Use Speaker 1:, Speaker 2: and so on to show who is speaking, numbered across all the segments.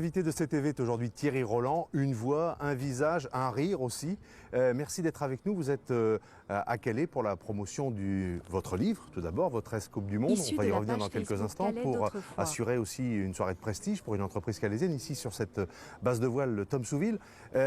Speaker 1: invité de cette TV est aujourd'hui Thierry Roland, une voix, un visage, un rire aussi. Merci d'être avec nous. Vous êtes à Calais pour la promotion de votre livre, tout d'abord, votre Coupe du Monde. On va y revenir dans quelques instants pour assurer aussi une soirée de prestige pour une entreprise calaisienne ici sur cette base de voile, le Tom Souville.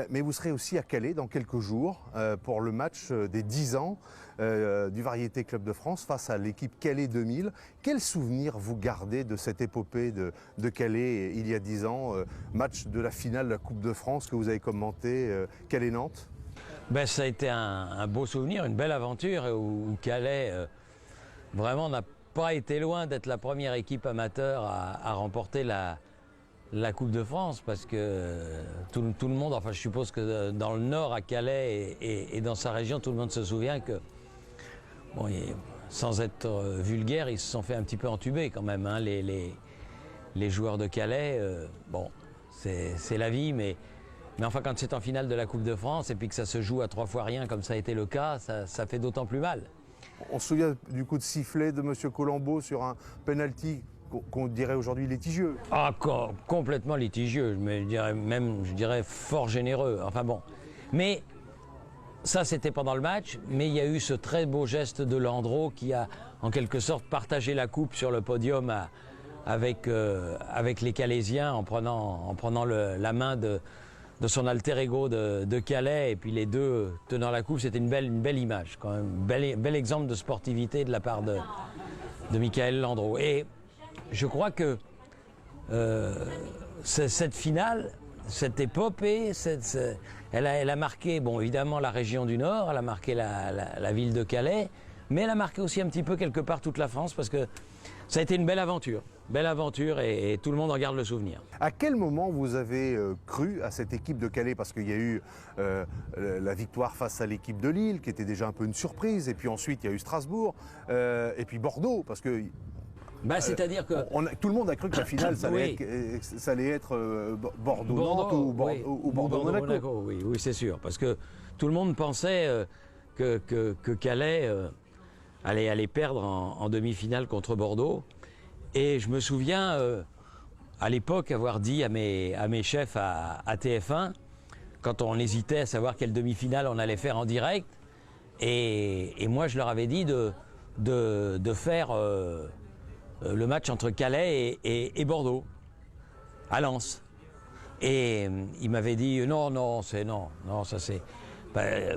Speaker 1: Mais vous serez aussi à Calais dans quelques jours pour le match des 10 ans du Variété Club de France face à l'équipe Calais 2000. Quel souvenir vous gardez de cette épopée de Calais il y a 10 ans, match de la finale de la Coupe de France que vous avez commenté, Calais-Nantes?
Speaker 2: Ben, ça a été un beau souvenir, une belle aventure où Calais vraiment n'a pas été loin d'être la première équipe amateur à remporter la Coupe de France, parce que tout le monde, enfin je suppose que dans le Nord à Calais et dans sa région, tout le monde se souvient que, bon, sans être vulgaire, ils se sont fait un petit peu entuber quand même, hein, les joueurs de Calais. Bon, c'est la vie, mais enfin quand c'est en finale de la Coupe de France et puis que ça se joue à 3 fois rien comme ça a été le cas, ça fait d'autant plus mal.
Speaker 1: On se souvient du coup de sifflet de M. Colombo sur un penalty qu'on dirait aujourd'hui litigieux.
Speaker 2: Ah, complètement litigieux, mais je dirais fort généreux. Enfin bon, mais ça c'était pendant le match, mais il y a eu ce très beau geste de Landreau qui a en quelque sorte partagé la coupe sur le podium avec les Calaisiens en prenant la main de son alter ego de Calais, et puis les deux tenant la coupe. C'était une belle image, quand même, bel exemple de sportivité de la part de Michael Landreau. Et je crois que cette finale, cette épopée, elle a marqué, bon, évidemment la région du Nord, elle a marqué la ville de Calais, mais elle a marqué aussi un petit peu quelque part toute la France, parce que ça a été une belle aventure et tout le monde en garde le souvenir.
Speaker 1: À quel moment vous avez cru à cette équipe de Calais? Parce qu'il y a eu la victoire face à l'équipe de Lille, qui était déjà un peu une surprise, et puis ensuite il y a eu Strasbourg, et puis Bordeaux, parce que...
Speaker 2: c'est-à-dire que...
Speaker 1: tout le monde a cru que la finale, ça allait être Bordeaux-Nantes ou Bordeaux-Monaco.
Speaker 2: Oui, c'est sûr, parce que tout le monde pensait que Calais allait perdre en demi-finale contre Bordeaux. Et je me souviens, à l'époque, avoir dit à mes chefs à TF1, quand on hésitait à savoir quelle demi-finale on allait faire en direct, et moi je leur avais dit de faire le match entre Calais et Bordeaux, à Lens. Et ils m'avaient dit non, ça c'est...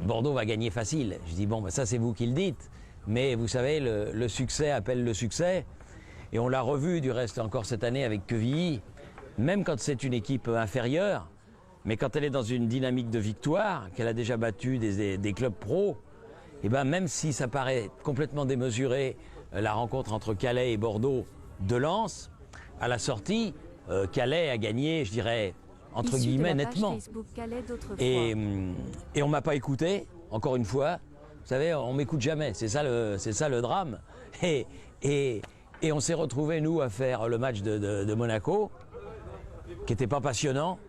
Speaker 2: Bordeaux va gagner facile. Je dis bon, ça c'est vous qui le dites, mais vous savez, le succès appelle le succès. Et on l'a revu du reste encore cette année avec Quevilly, même quand c'est une équipe inférieure, mais quand elle est dans une dynamique de victoire, qu'elle a déjà battu des clubs pros, et ben même si ça paraît complètement démesuré, la rencontre entre Calais et Bordeaux de Lens, à la sortie, Calais a gagné, je dirais, entre guillemets, nettement. Et on m'a pas écouté, encore une fois. Vous savez, on m'écoute jamais, c'est ça le drame. Et on s'est retrouvés, nous, à faire le match de Monaco, qui n'était pas passionnant.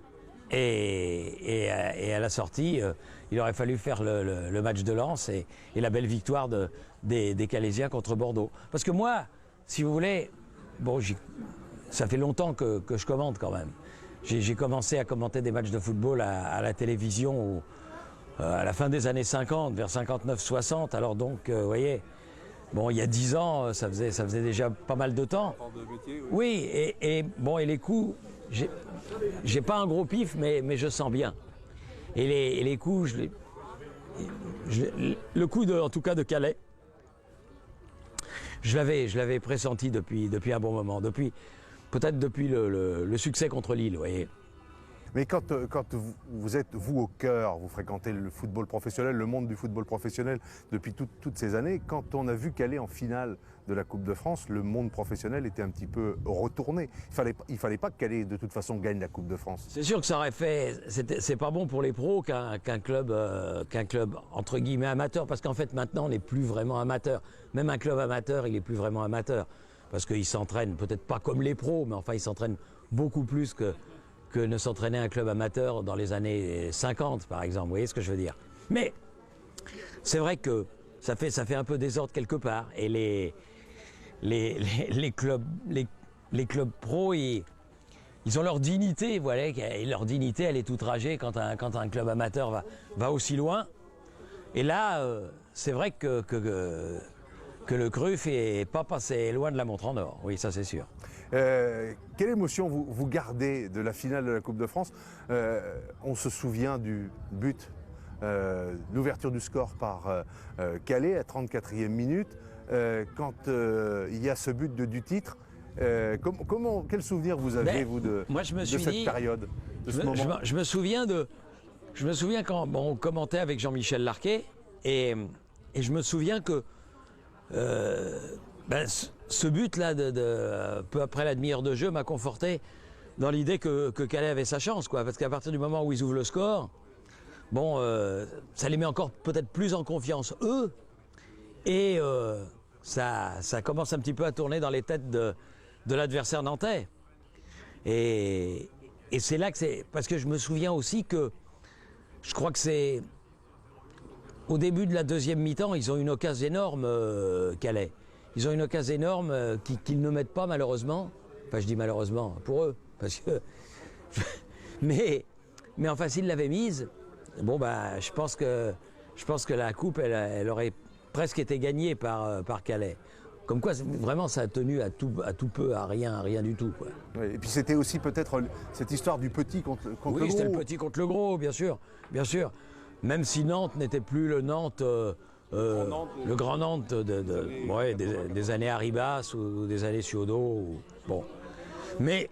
Speaker 2: Et à la sortie, il aurait fallu faire le match de Lens et la belle victoire des Calaisiens contre Bordeaux. Parce que moi, si vous voulez, bon, ça fait longtemps que je commente quand même. J'ai commencé à commenter des matchs de football à la télévision à la fin des années 50, vers 59-60. Alors donc, vous voyez... Bon, il y a 10 ans, ça faisait déjà pas mal de temps. Oui, et les coups, j'ai pas un gros pif, mais je sens bien. Et les coups, le coup en tout cas de Calais, je l'avais pressenti depuis un bon moment, peut-être depuis le succès contre Lille, vous voyez.
Speaker 1: Mais quand vous êtes, vous, au cœur, vous fréquentez le football professionnel, le monde du football professionnel depuis toutes ces années, quand on a vu Calais en finale de la Coupe de France, le monde professionnel était un petit peu retourné. Il fallait pas que Calais, de toute façon, gagne la Coupe de France.
Speaker 2: C'est sûr que ça aurait fait... C'est pas bon pour les pros qu'un club, entre guillemets, amateur, parce qu'en fait, maintenant, on n'est plus vraiment amateur. Même un club amateur, il n'est plus vraiment amateur, parce qu'il s'entraîne, peut-être pas comme les pros, mais enfin, il s'entraîne beaucoup plus que ne s'entraînait un club amateur dans les années 50, par exemple. Vous voyez ce que je veux dire? Mais c'est vrai que ça fait un peu désordre quelque part. Et les clubs pros, ils ont leur dignité, voilà, et leur dignité, elle est outragée quand un club amateur va aussi loin. Et là, c'est vrai que le Cruf n'est pas passé loin de la montre en or. Oui, ça c'est sûr.
Speaker 1: Quelle émotion vous gardez de la finale de la Coupe de France? On se souvient du but, l'ouverture du score par Calais à 34e minute. Quand il y a ce but du titre, quel souvenir vous avez, vous, de cette période, de ce moment?
Speaker 2: Je me souviens quand on commentait avec Jean-Michel Larquet, et je me souviens que ce but-là, peu après la demi-heure de jeu, m'a conforté dans l'idée que Calais avait sa chance, quoi. Parce qu'à partir du moment où ils ouvrent le score, bon, ça les met encore peut-être plus en confiance, eux, et ça commence un petit peu à tourner dans les têtes de l'adversaire nantais. Et c'est là que c'est... Parce que je me souviens aussi que, je crois que c'est... Au début de la deuxième mi-temps, ils ont une occasion énorme, Calais. Ils ont une occasion énorme qu'ils ne mettent pas, malheureusement. Enfin, je dis malheureusement pour eux, parce que... mais enfin, s'ils l'avaient mise, bon, bah, je pense que la coupe, elle aurait presque été gagnée par Calais. Comme quoi, vraiment, ça a tenu à tout peu, à rien du tout, quoi.
Speaker 1: Oui, et puis c'était aussi peut-être cette histoire du petit contre le gros.
Speaker 2: Oui, c'était le petit contre le gros, bien sûr, bien sûr. Même si Nantes n'était plus le Nantes, le grand Nantes des années Arribas ou des années Ciodo. Bon. Mais,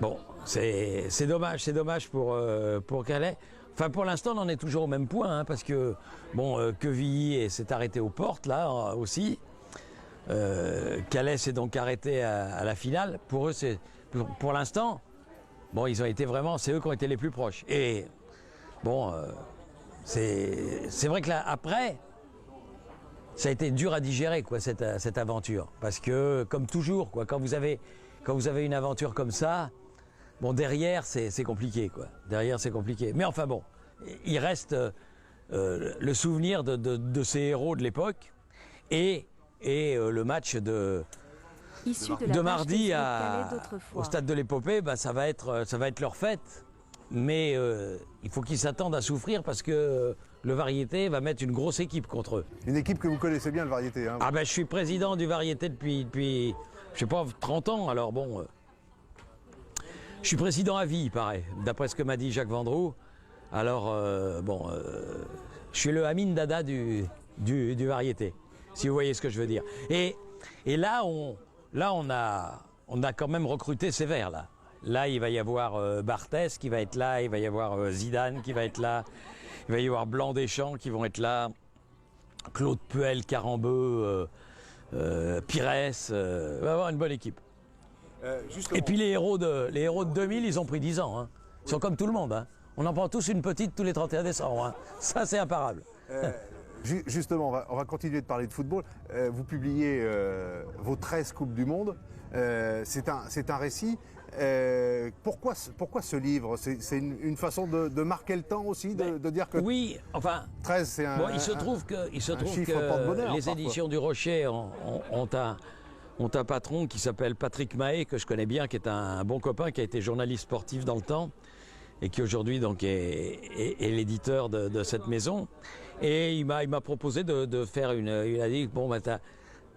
Speaker 2: bon, c'est dommage pour Calais. Enfin, pour l'instant, on en est toujours au même point, hein, parce que, bon, Quevilly s'est arrêté aux portes, là, aussi. Calais s'est donc arrêté à la finale. Pour eux, pour l'instant, bon, ils ont été vraiment, c'est eux qui ont été les plus proches. Et, bon... C'est vrai que là, après, ça a été dur à digérer, quoi, cette aventure. Parce que, comme toujours, quoi, quand vous avez une aventure comme ça, bon, derrière, c'est compliqué, quoi. Derrière, c'est compliqué. Mais enfin, bon, il reste le souvenir de ces héros de l'époque et le match de mardi au stade de l'Épopée, bah, ça va être leur fête. Mais il faut qu'ils s'attendent à souffrir parce que le Variété va mettre une grosse équipe contre eux.
Speaker 1: Une équipe que vous connaissez bien, le Variété, hein?
Speaker 2: Ah ben, je suis président du Variété depuis je sais pas, 30 ans. Alors bon, je suis président à vie, il paraît, d'après ce que m'a dit Jacques Vendroux. Alors bon, je suis le Amin Dada du Variété, si vous voyez ce que je veux dire. Et là, on a quand même recruté sévère, là. Là, il va y avoir Barthès qui va être là, il va y avoir Zidane qui va être là, il va y avoir Blanc-Deschamps qui vont être là, Claude Puel, Carambeu, Pires, on va avoir une bonne équipe. Et puis les héros de 2000, ils ont pris 10 ans. Hein. Ils sont comme tout le monde. Hein. On en prend tous une petite tous les 31 décembre. Hein. Ça, c'est imparable.
Speaker 1: Justement, on va continuer de parler de football. Vous publiez vos 13 Coupes du Monde. C'est un récit. Pourquoi ce livre? C'est une façon de marquer le temps aussi, de dire que...
Speaker 2: Oui, enfin...
Speaker 1: 13, c'est un...
Speaker 2: Bon, il se trouve que les éditions du Rocher ont un patron qui s'appelle Patrick Mahé, que je connais bien, qui est un bon copain, qui a été journaliste sportif dans le temps, et qui aujourd'hui donc est l'éditeur de cette maison. Et il m'a proposé de faire il a dit, bon, bah,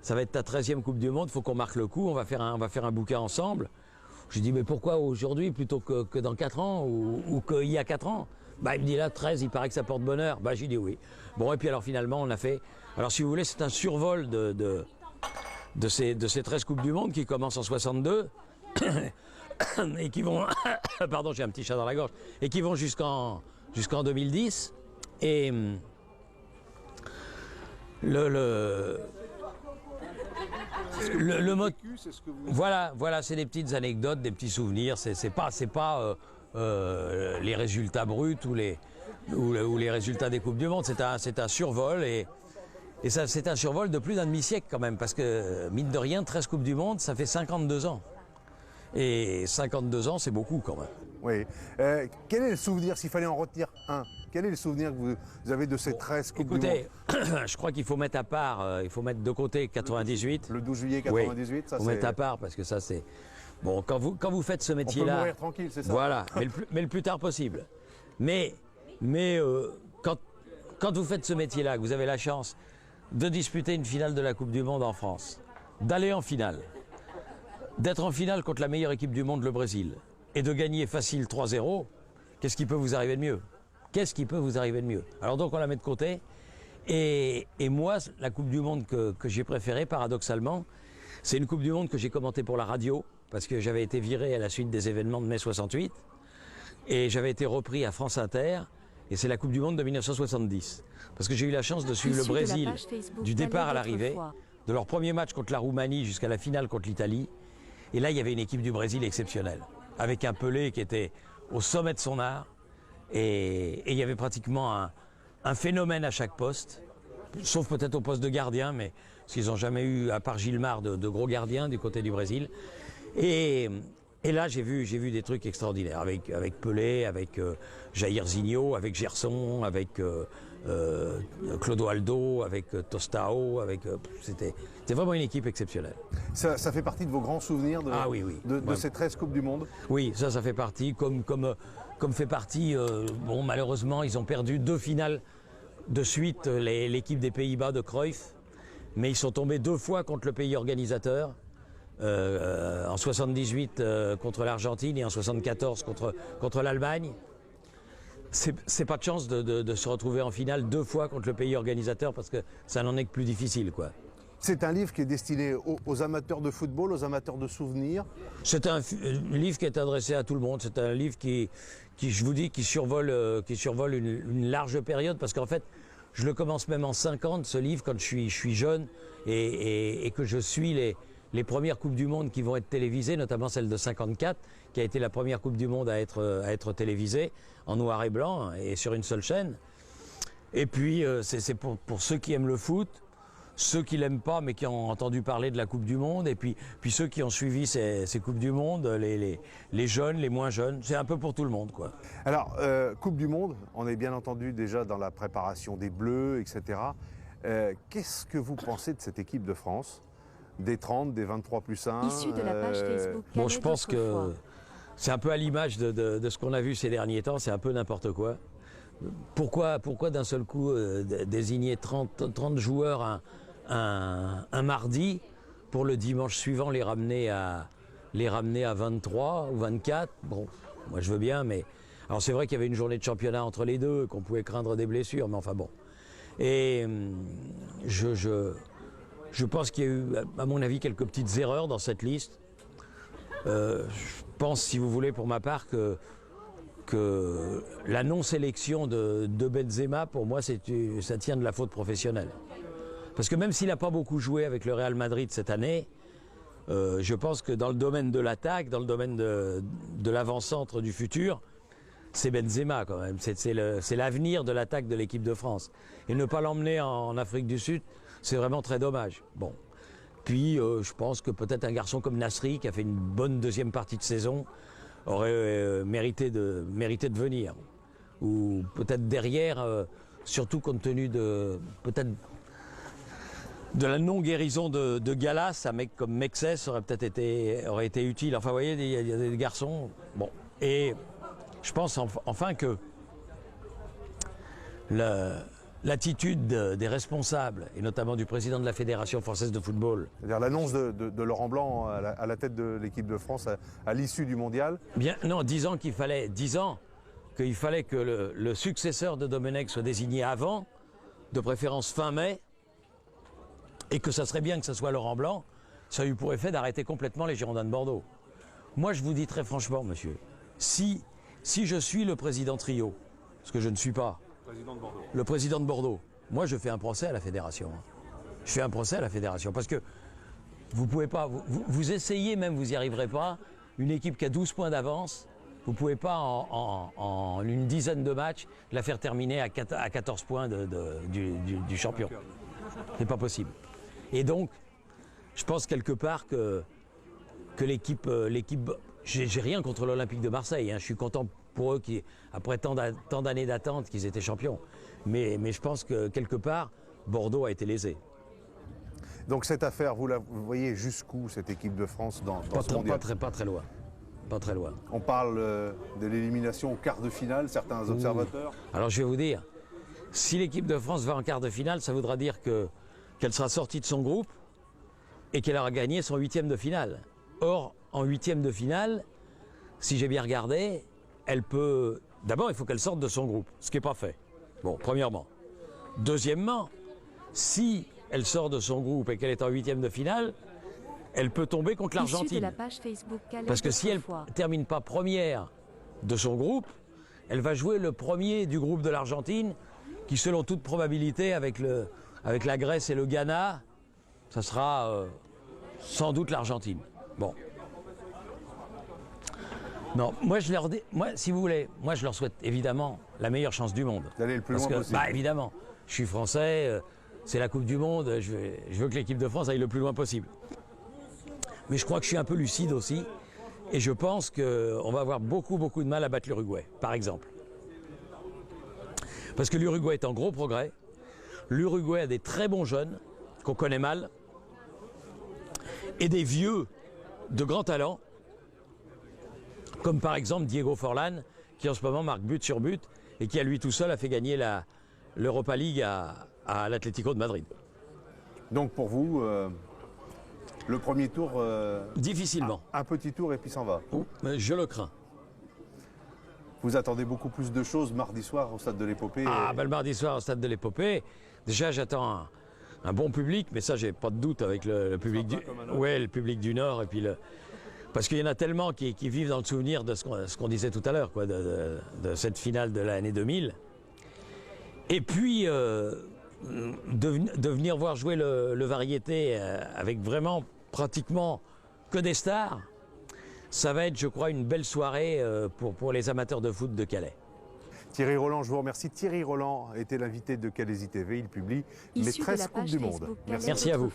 Speaker 2: ça va être ta 13e Coupe du Monde, il faut qu'on marque le coup, on va faire un bouquin ensemble. J'ai dit, mais pourquoi aujourd'hui plutôt que dans 4 ans ou qu'il y a 4 ans? Bah, il me dit là, 13, il paraît que ça porte bonheur. Bah, j'ai dit oui. Bon, et puis alors finalement, on a fait... Alors si vous voulez, c'est un survol de ces 13 Coupes du Monde qui commencent en 62 et qui vont... Pardon, j'ai un petit chat dans la gorge. Et qui vont jusqu'en 2010. Et le mot... Voilà, c'est des petites anecdotes, des petits souvenirs. C'est pas les résultats bruts ou les résultats des Coupes du Monde. C'est un survol et ça, c'est un survol de plus d'un demi-siècle quand même, parce que mine de rien, 13 Coupes du Monde, ça fait 52 ans. Et 52 ans, c'est beaucoup quand même.
Speaker 1: Oui. Quel est le souvenir, s'il fallait en retenir un, quel est le souvenir que vous avez de ces 13 Coupes du Monde?
Speaker 2: Écoutez, je crois qu'il faut mettre à part, il faut mettre de côté 98.
Speaker 1: Le 12 juillet 98,
Speaker 2: oui, ça c'est... Il faut mettre à part parce que ça c'est... Bon, quand vous faites ce
Speaker 1: On peut
Speaker 2: métier-là...
Speaker 1: mourir tranquille, c'est ça?
Speaker 2: Voilà, mais le plus tard possible. Mais quand vous faites ce métier-là, que vous avez la chance de disputer une finale de la Coupe du Monde en France, d'aller en finale, d'être en finale contre la meilleure équipe du monde, le Brésil, et de gagner facile 3-0, qu'est-ce qui peut vous arriver de mieux? Qu'est-ce qui peut vous arriver de mieux? Alors donc on la met de côté. Et moi, la Coupe du Monde que j'ai préférée, paradoxalement, c'est une Coupe du Monde que j'ai commentée pour la radio, parce que j'avais été viré à la suite des événements de mai 68, et j'avais été repris à France Inter, et c'est la Coupe du Monde de 1970. Parce que j'ai eu la chance de suivre le Brésil du départ à l'arrivée, de leur premier match contre la Roumanie jusqu'à la finale contre l'Italie. Et là, il y avait une équipe du Brésil exceptionnelle, avec un Pelé qui était au sommet de son art, et il y avait pratiquement un phénomène à chaque poste, sauf peut-être au poste de gardien, mais parce qu'ils n'ont jamais eu, à part Gilmar, de gros gardiens du côté du Brésil. Et là, j'ai vu des trucs extraordinaires, avec Pelé, avec Jairzinho, avec Gerson, avec Clodoaldo, avec Tostao, c'était vraiment une équipe exceptionnelle.
Speaker 1: Ça fait partie de vos grands souvenirs de,
Speaker 2: oui.
Speaker 1: de ces 13 Coupes du Monde?
Speaker 2: Oui, ça fait partie, comme fait partie, bon, malheureusement, ils ont perdu 2 finales de suite, l'équipe des Pays-Bas de Cruyff, mais ils sont tombés 2 fois contre le pays organisateur, en 78 contre l'Argentine et en 74 contre l'Allemagne. C'est pas de chance de se retrouver en finale 2 fois contre le pays organisateur, parce que ça n'en est que plus difficile, quoi.
Speaker 1: C'est un livre qui est destiné aux amateurs de football, aux amateurs de souvenirs?
Speaker 2: C'est un livre qui est adressé à tout le monde. C'est un livre qui je vous dis, qui survole une large période, parce qu'en fait, je le commence même en 50, ce livre, quand je suis jeune, et que je suis les premières Coupes du Monde qui vont être télévisées, notamment celle de 54, qui a été la première Coupe du Monde à être télévisée, en noir et blanc, et sur une seule chaîne. Et puis, c'est pour ceux qui aiment le foot, ceux qui l'aiment pas mais qui ont entendu parler de la Coupe du Monde, et puis ceux qui ont suivi ces Coupes du Monde, les jeunes, les moins jeunes, c'est un peu pour tout le monde, quoi.
Speaker 1: Alors, Coupe du Monde, on est bien entendu déjà dans la préparation des Bleus, etc. Qu'est-ce que vous pensez de cette équipe de France, des 30, des 23+1?
Speaker 3: Issu de la page Facebook.
Speaker 2: Bon, je pense que c'est un peu à l'image de ce qu'on a vu ces derniers temps, c'est un peu n'importe quoi. Pourquoi d'un seul coup désigner 30 joueurs un mardi pour le dimanche suivant les ramener à 23 ou 24? Bon, moi je veux bien, mais... Alors c'est vrai qu'il y avait une journée de championnat entre les deux, qu'on pouvait craindre des blessures, mais enfin bon. Et je pense qu'il y a eu, à mon avis, quelques petites erreurs dans cette liste. Je pense, si vous voulez, pour ma part, que la non-sélection de Benzema, pour moi, ça tient de la faute professionnelle. Parce que même s'il n'a pas beaucoup joué avec le Real Madrid cette année, je pense que dans le domaine de l'attaque, dans le domaine de l'avant-centre du futur, c'est Benzema quand même. C'est l'avenir de l'attaque de l'équipe de France. Et ne pas l'emmener en Afrique du Sud, c'est vraiment très dommage. Bon. Puis je pense que peut-être un garçon comme Nasri, qui a fait une bonne deuxième partie de saison, aurait mérité de venir. Ou peut-être derrière, surtout compte tenu de la non-guérison de Gallas, un mec comme Mexès aurait été utile. Enfin, vous voyez, il y a des garçons. Bon. Et je pense enfin que l'attitude des responsables, et notamment du président de la Fédération française de football.
Speaker 1: C'est-à-dire l'annonce de Laurent Blanc à la tête de l'équipe de France à l'issue du mondial?
Speaker 2: Bien, non, 10 ans qu'il fallait que le successeur de Domenech soit désigné avant, de préférence fin mai, et que ça serait bien que ce soit Laurent Blanc, ça eut pour effet d'arrêter complètement les Girondins de Bordeaux. Moi, je vous dis très franchement, monsieur, si je suis le président Trio, ce que je ne suis pas, le président de Bordeaux, moi je fais un procès à la fédération. Je fais un procès à la fédération, parce que vous pouvez pas, vous essayez même, vous n'y arriverez pas, une équipe qui a 12 points d'avance, vous ne pouvez pas en une dizaine de matchs la faire terminer à 14 points du champion. C'est pas possible. Et donc, je pense quelque part que l'équipe, j'ai rien contre l'Olympique de Marseille, hein, je suis content pour eux après tant d'années d'attente qu'ils étaient champions. Mais je pense que quelque part, Bordeaux a été lésé.
Speaker 1: Donc cette affaire, vous voyez jusqu'où cette équipe de France dans ce mondial?
Speaker 2: Pas très loin. Pas très loin.
Speaker 1: On parle de l'élimination au quart de finale, certains observateurs.
Speaker 2: Alors je vais vous dire, si l'équipe de France va en quart de finale, ça voudra dire qu'elle sera sortie de son groupe et qu'elle aura gagné son 8e de finale. Or, en 8e de finale, si j'ai bien regardé, elle peut... D'abord, il faut qu'elle sorte de son groupe, ce qui n'est pas fait. Bon, premièrement. Deuxièmement, si elle sort de son groupe et qu'elle est en 8e de finale, elle peut tomber contre l'Argentine. Parce que si elle ne termine pas première de son groupe, elle va jouer le premier du groupe de l'Argentine, qui selon toute probabilité, avec la Grèce et le Ghana, ça sera sans doute l'Argentine. Bon. Non, moi, si vous voulez, moi je leur souhaite évidemment la meilleure chance du monde.
Speaker 1: D'aller le plus loin possible.
Speaker 2: Bah, évidemment, je suis français, c'est la Coupe du Monde, je veux que l'équipe de France aille le plus loin possible. Mais je crois que je suis un peu lucide aussi, et je pense qu'on va avoir beaucoup de mal à battre l'Uruguay, par exemple. Parce que l'Uruguay est en gros progrès, l'Uruguay a des très bons jeunes, qu'on connaît mal, et des vieux de grand talent, comme par exemple Diego Forlán, qui en ce moment marque but sur but, et qui à lui tout seul a fait gagner l'Europa League à l'Atlético de Madrid.
Speaker 1: Donc pour vous, le premier tour...
Speaker 2: difficilement.
Speaker 1: Un petit tour et puis s'en va.
Speaker 2: Mais je le crains.
Speaker 1: Vous attendez beaucoup plus de choses mardi soir au Stade de l'Épopée.
Speaker 2: Le mardi soir au Stade de l'Épopée, déjà j'attends un bon public, mais ça j'ai pas de doute avec le public le public du Nord, et puis parce qu'il y en a tellement qui vivent dans le souvenir de ce qu'on disait tout à l'heure, quoi, de cette finale de l'année 2000. Et puis de venir voir jouer le Variété avec vraiment pratiquement que des stars, ça va être, je crois, une belle soirée pour les amateurs de foot de Calais.
Speaker 1: Thierry Roland, je vous remercie. Thierry Roland était l'invité de Calaisie TV. Il publie Maîtresse Coupe du Monde.
Speaker 2: Merci à vous.